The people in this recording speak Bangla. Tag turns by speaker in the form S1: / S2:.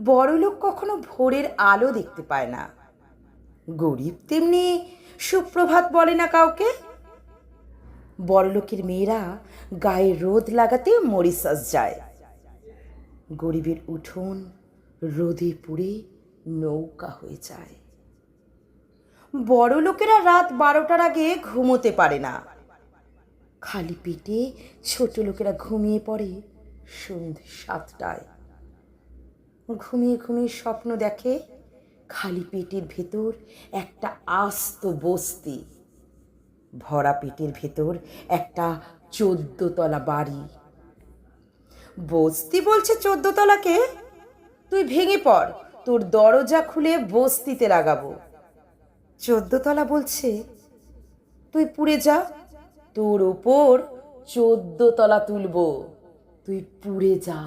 S1: বড়লোক কখনো ভোরের আলো দেখতে পায় না, গরিব তেমনি সুপ্রভাত বলে না কাউকে। বড়লোকের মেয়েরা গায়ে রোদ লাগাতে মরিশাস যায়, গরিবের উঠোন রোদে পুড়ে নৌকা হয়ে যায়। বড়লোকেরা রাত 12টার আগে ঘুমোতে পারে না, খালি পেটে ছোট লোকেরা ঘুমিয়ে পড়ে সন্ধ্যে 7টায়। ঘুমিয়ে ঘুমিয়ে স্বপ্ন দেখে খালি পেটের ভেতর একটা আস্ত বস্তি, ভরা পেটের ভেতর একটা 14তলা বাড়ি। বস্তি বলছে 14তলাকে, তুই ভেঙে পড়, তোর দরজা খুলে বস্তিতে লাগাবো। 14তলা বলছে, তুই পুড়ে যা, তোর ওপর 14তলা তুলবো, তুই পুড়ে যা।